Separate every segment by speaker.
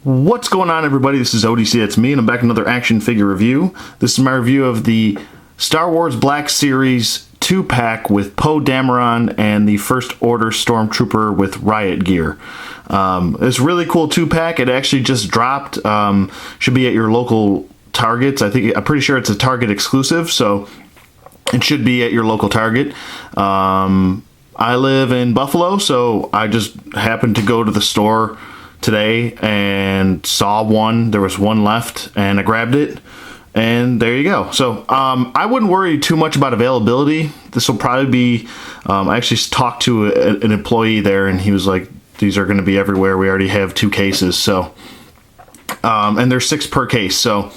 Speaker 1: What's going on, everybody? This is ODC, that's me, and I'm back with another action figure review. This is my review of the Star Wars Black Series 2-pack with Poe Dameron and the First Order Stormtrooper with Riot gear. It's a really cool 2-pack. It actually just dropped. Should be at your local Targets. I'm pretty sure it's a Target exclusive, so it should be at your local Target. I live in Buffalo, so I just happened to go to the store today and saw one. There was one left, and I grabbed it, and there you go. So I wouldn't worry too much about availability. This will probably be, I actually talked to an employee there, and he was like, these are going to be everywhere. We already have 2 cases, so and there's 6 per case, so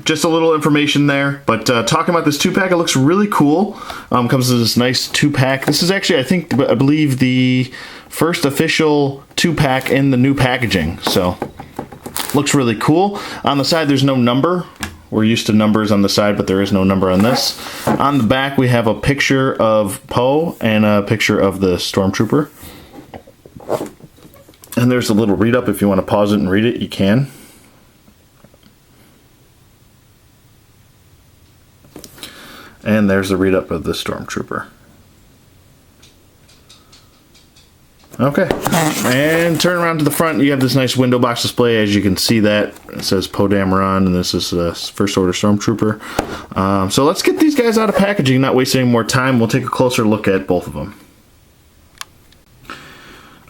Speaker 1: just a little information there. But talking about this 2-pack, it looks really cool. Comes with this nice 2-pack. This is actually, I believe, the first official 2-pack in the new packaging, so looks really cool. On the side, there's no number. We're used to numbers on the side, but there is no number on this. On the back, we have a picture of Poe and a picture of the Stormtrooper. And there's a little read-up. If you want to pause it and read it, you can. And there's the read-up of the Stormtrooper. Okay, and turn around to the front. You have this nice window box display. As you can see, that it says Poe Dameron, and this is First Order Stormtrooper. So let's get these guys out of packaging, not waste any more time. We'll take a closer look at both of them.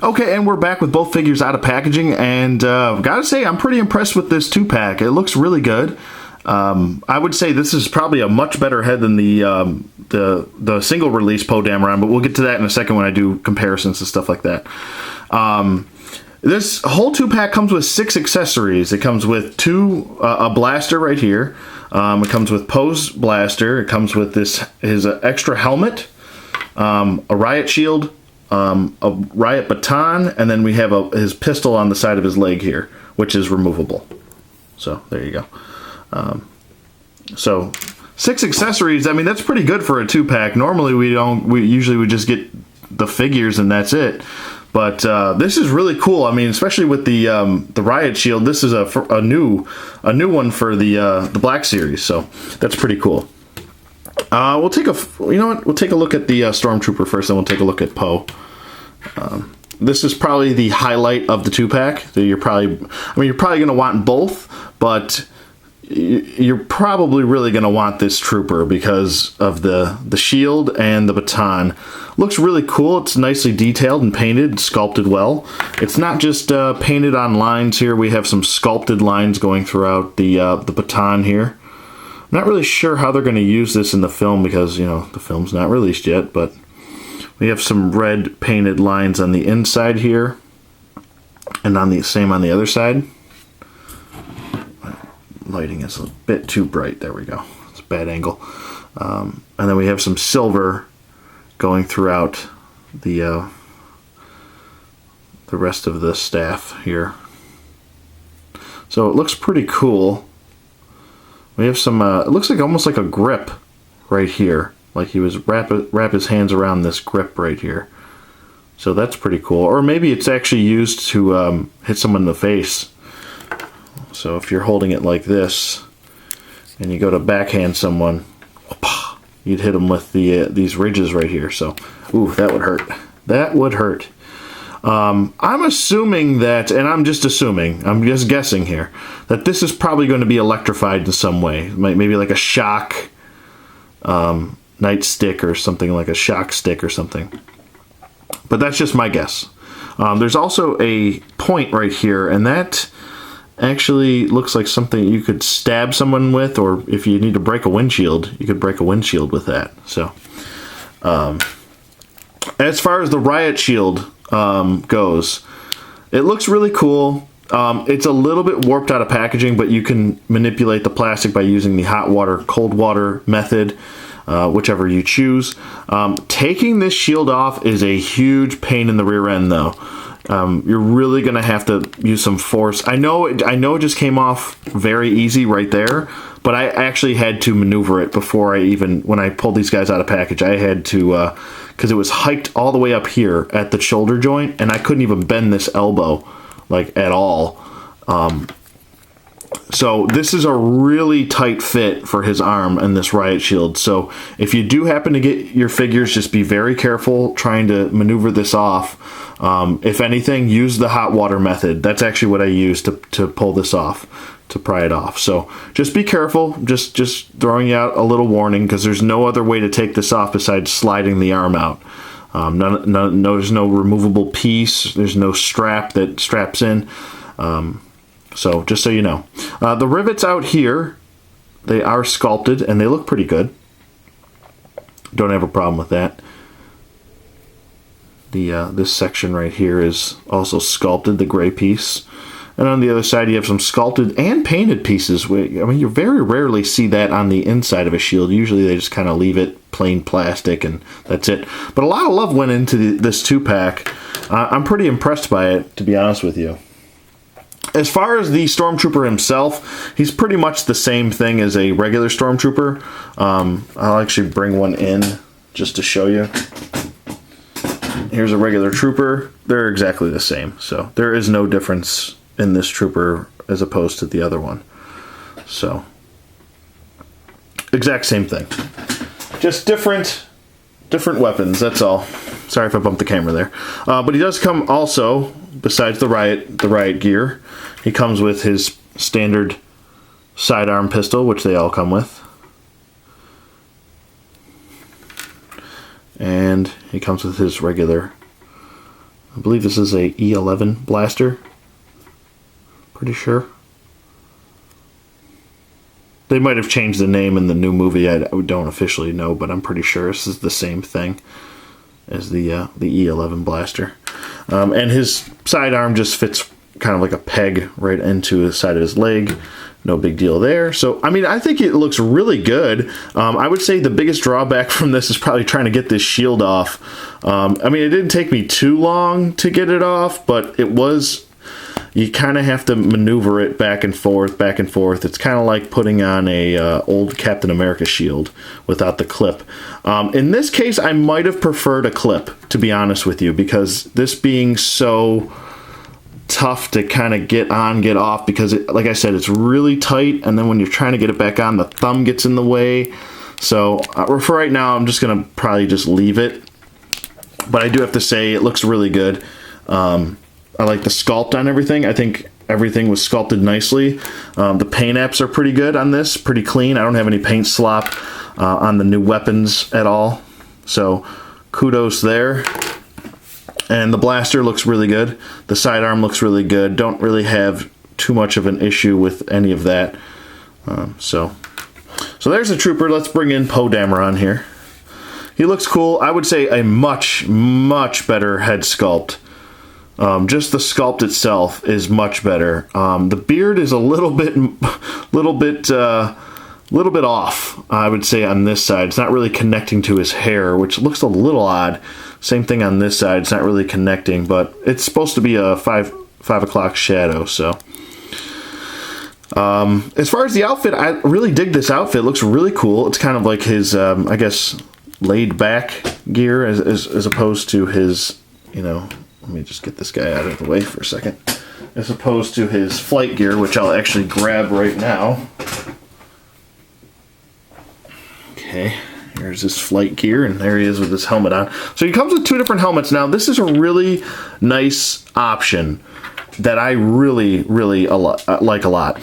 Speaker 1: Okay, and we're back with both figures out of packaging, and gotta say, I'm pretty impressed with this 2-pack. It looks really good. I would say this is probably a much better head than the single release Poe Dameron, but we'll get to that in a second when I do comparisons and stuff like that. This whole 2-pack comes with 6 accessories. It comes with a blaster right here. It comes with Poe's blaster. It comes with his extra helmet, a riot shield, a riot baton, and then we have his pistol on the side of his leg here, which is removable. So there you go. So 6 accessories. I mean, that's pretty good for a 2-pack. Normally we usually just get the figures and that's it. But this is really cool. I mean, especially with the riot shield. This is a new one for the Black Series. So that's pretty cool. We'll take We'll take a look at the Stormtrooper first, then we'll take a look at Poe. This is probably the highlight of the 2-pack. You're probably going to want both, but you're probably really going to want this trooper because of the shield and the baton. Looks really cool. It's nicely detailed and painted, sculpted well. It's not just painted on lines here. We have some sculpted lines going throughout the baton here. I'm not really sure how they're going to use this in the film because, the film's not released yet, but we have some red painted lines on the inside here and on the other side. Lighting is a bit too bright. There we go. It's a bad angle. And then we have some silver going throughout the rest of the staff here. So it looks pretty cool. We have some. It looks like almost like a grip right here. Like he was wrap his hands around this grip right here. So that's pretty cool. Or maybe it's actually used to hit someone in the face. So if you're holding it like this, and you go to backhand someone, you'd hit them with these ridges right here. So, ooh, that would hurt. That would hurt. I'm assuming that, and I'm just guessing here, that this is probably going to be electrified in some way. Maybe like a shock nightstick or something, like a shock stick or something. But that's just my guess. There's also a point right here, and that actually looks like something you could stab someone with, or if you need to break a windshield, you could break a windshield with that. So, as far as the riot shield goes, it looks really cool. It's a little bit warped out of packaging, but you can manipulate the plastic by using the hot water, cold water method, whichever you choose. Taking this shield off is a huge pain in the rear end, though. You're really going to have to use some force. I know it just came off very easy right there, but I actually had to maneuver it before when I pulled these guys out of package. I had to, because it was hiked all the way up here at the shoulder joint, and I couldn't even bend this elbow like at all. So this is a really tight fit for his arm and this riot shield. So if you do happen to get your figures, just be very careful trying to maneuver this off. If anything, use the hot water method. That's actually what I use to pull this off, to pry it off. So just be careful, just throwing you out a little warning, because there's no other way to take this off besides sliding the arm out. There's no removable piece. There's no strap that straps in. So just so you know. The rivets out here, they are sculpted and they look pretty good. Don't have a problem with that. This section right here is also sculpted, the gray piece. And on the other side you have some sculpted and painted pieces. I mean, you very rarely see that on the inside of a shield. Usually they just kind of leave it plain plastic and that's it. But a lot of love went into this 2-pack. I'm pretty impressed by it, to be honest with you. As far as the Stormtrooper himself, he's pretty much the same thing as a regular Stormtrooper. I'll actually bring one in just to show you. Here's a regular trooper. They're exactly the same. So there is no difference in this trooper as opposed to the other one. So exact same thing. Just different weapons, that's all. Sorry if I bumped the camera there. But he does come also, besides the riot gear, he comes with his standard sidearm pistol, which they all come with. And he comes with his regular, I believe this is a E11 blaster. Pretty sure. They might have changed the name in the new movie. I don't officially know, but I'm pretty sure this is the same thing as the E11 blaster. And his sidearm just fits kind of like a peg right into the side of his leg. No big deal there. So, I mean, I think it looks really good. I would say the biggest drawback from this is probably trying to get this shield off. I mean, it didn't take me too long to get it off, but it was... You kind of have to maneuver it back and forth, back and forth. It's kind of like putting on a old Captain America shield without the clip. In this case, I might have preferred a clip, to be honest with you, because this being so tough to kind of get on, get off, because like I said, it's really tight, and then when you're trying to get it back on, the thumb gets in the way. So for right now, I'm just going to probably just leave it. But I do have to say, it looks really good. I like the sculpt on everything. I think everything was sculpted nicely. The paint apps are pretty good on this, pretty clean. I don't have any paint slop on the new weapons at all. So kudos there. And the blaster looks really good. The sidearm looks really good. Don't really have too much of an issue with any of that. So there's a trooper. Let's bring in Poe Dameron here. He looks cool. I would say a much, much better head sculpt. Just the sculpt itself is much better. The beard is a little bit off, I would say, on this side. It's not really connecting to his hair, which looks a little odd. Same thing on this side. It's not really connecting, but it's supposed to be a 5 o'clock shadow. So, as far as the outfit, I really dig this outfit. It looks really cool. It's kind of like his, I guess, laid back gear as opposed to his, you know. Let me just get this guy out of the way for a second. As opposed to his flight gear, which I'll actually grab right now. Okay, here's his flight gear, and there he is with his helmet on. So he comes with 2 different helmets. Now, this is a really nice option that I really, really like a lot.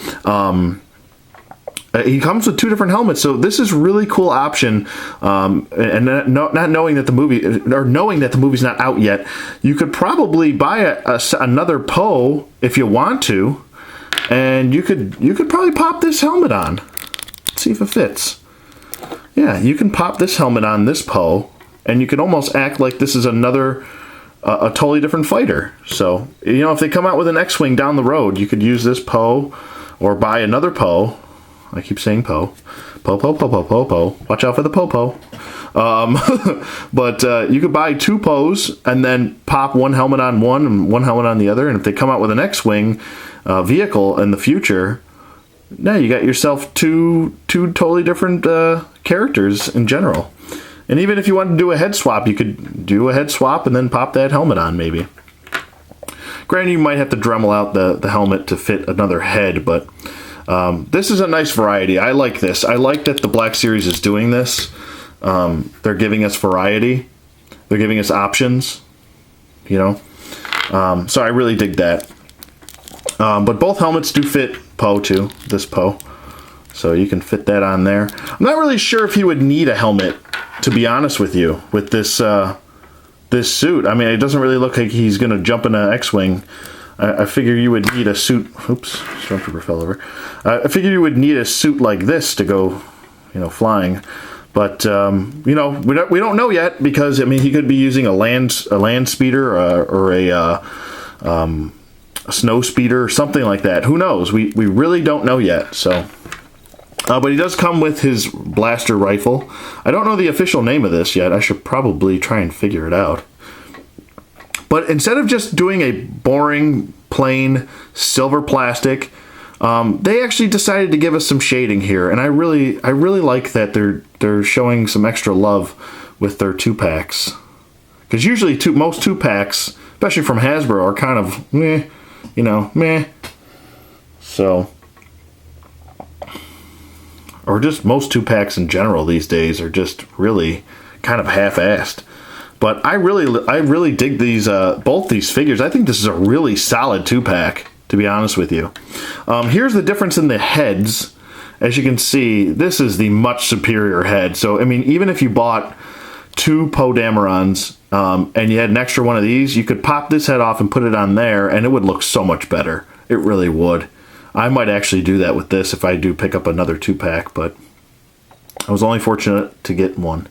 Speaker 1: He comes with 2 different helmets, so this is a really cool option. And not knowing that the movie, or knowing that the movie's not out yet, you could probably buy another Poe if you want to, and you could probably pop this helmet on. Let's see if it fits. Yeah, you can pop this helmet on this Poe, and you can almost act like this is a totally different fighter. So, you know, if they come out with an X-Wing down the road, you could use this Poe, or buy another Poe. I keep saying Poe. Poe, Poe, Poe, Poe, Poe, Poe. Watch out for the Poe. But you could buy 2 Poes and then pop one helmet on one and one helmet on the other. And if they come out with an X-Wing vehicle in the future, now you got yourself two totally different characters in general. And even if you wanted to do a head swap, you could do a head swap and then pop that helmet on maybe. Granted, you might have to Dremel out the helmet to fit another head, but this is a nice variety. I like this. I like that the Black Series is doing this. They're giving us variety. They're giving us options, you know. So I really dig that. But both helmets do fit Poe too, this Poe. So you can fit that on there. I'm not really sure if he would need a helmet, to be honest with you, with this this suit. I mean, it doesn't really look like he's going to jump in an X-Wing. I figure you would need a suit. Oops, Stormtrooper fell over. I figure you would need a suit like this to go, you know, flying. But you know, we don't know yet, because I mean, he could be using a land speeder or a snow speeder or something like that. Who knows? We really don't know yet. So, but he does come with his blaster rifle. I don't know the official name of this yet. I should probably try and figure it out. But instead of just doing a boring, plain silver plastic, they actually decided to give us some shading here, and I really like that they're showing some extra love with their 2-packs. Because usually most 2-packs, especially from Hasbro, are kind of meh, you know, meh. So, or just most 2-packs in general these days are just really kind of half-assed. But I really dig these both these figures. I think this is a really solid 2-pack, to be honest with you. Here's the difference in the heads. As you can see, this is the much superior head. So, I mean, even if you bought 2 Poe Damerons and you had an extra one of these, you could pop this head off and put it on there, and it would look so much better. It really would. I might actually do that with this if I do pick up another 2-pack, but I was only fortunate to get one.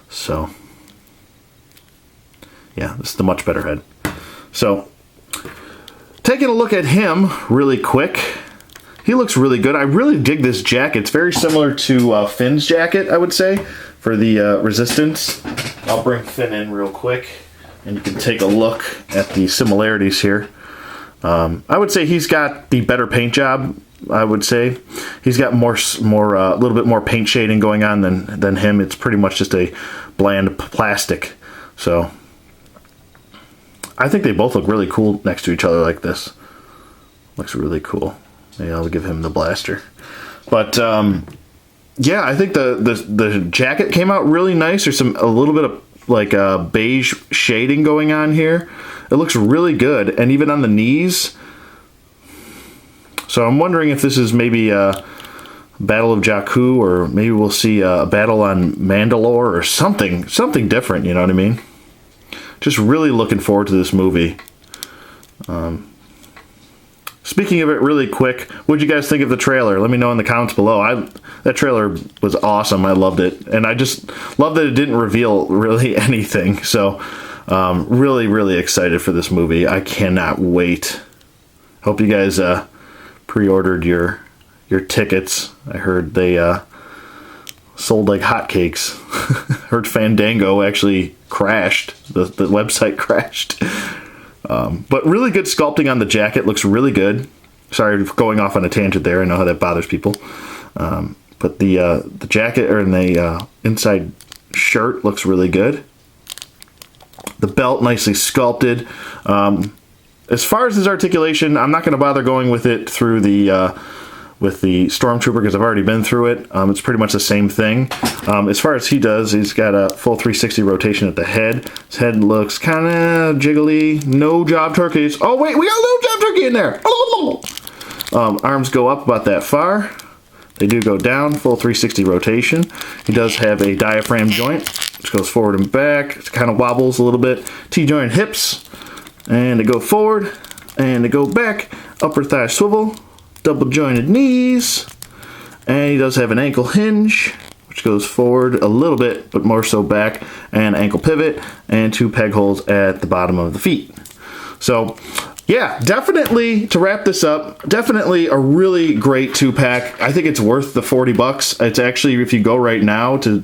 Speaker 1: So, yeah, this is the much better head. So, taking a look at him really quick, he looks really good. I really dig this jacket. It's very similar to Finn's jacket, I would say, for the Resistance. I'll bring Finn in real quick, and you can take a look at the similarities here. I would say he's got the better paint job. I would say he's got a little bit more paint shading going on than him. It's pretty much just a bland plastic. So I think they both look really cool next to each other like this. Looks really cool. Maybe I'll give him the blaster. But yeah, I think the jacket came out really nice. There's a little bit of like beige shading going on here. It looks really good, and even on the knees. So I'm wondering if this is maybe a Battle of Jakku, or maybe we'll see a battle on Mandalore or something different. You know what I mean? Just really looking forward to this movie. Speaking of it really quick, what'd you guys think of the trailer? Let me know in the comments below. That trailer was awesome. I loved it. And I just love that it didn't reveal really anything. So, really, really excited for this movie. I cannot wait. Hope you guys pre-ordered your tickets. I heard they sold like hotcakes. Heard Fandango actually crashed. The website crashed. But really good sculpting on the jacket. Looks really good. Sorry for going off on a tangent there. I know how that bothers people. But the jacket or the inside shirt looks really good. The belt nicely sculpted. As far as his articulation, I'm not going to bother going with it through the with the Stormtrooper, because I've already been through it. It's pretty much the same thing. As far as he does, he's got a full 360 rotation at the head. His head looks kind of jiggly. No job turkeys. Oh wait, we got a little job turkey in there. Arms go up about that far. They do go down, full 360 rotation. He does have a diaphragm joint, which goes forward and back. It kind of wobbles a little bit. T-joint hips, and they go forward, and they go back. Upper thigh swivel. Double jointed knees, and he does have an ankle hinge, which goes forward a little bit, but more so back, and ankle pivot, and 2 peg holes at the bottom of the feet. So, yeah, definitely, to wrap this up, definitely a really great 2-pack. I think it's worth the $40. It's actually, if you go right now to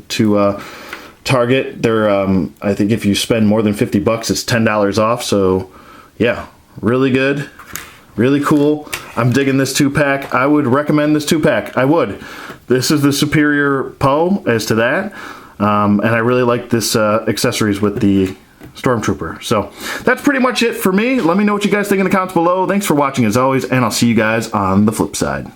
Speaker 1: Target, they're, I think if you spend more than $50, it's $10 off. So, yeah, really good. Really cool. I'm digging this 2-pack. I would recommend this 2-pack. I would. This is the superior Poe as to that. And I really like this accessories with the Stormtrooper. So that's pretty much it for me. Let me know what you guys think in the comments below. Thanks for watching as always, and I'll see you guys on the flip side.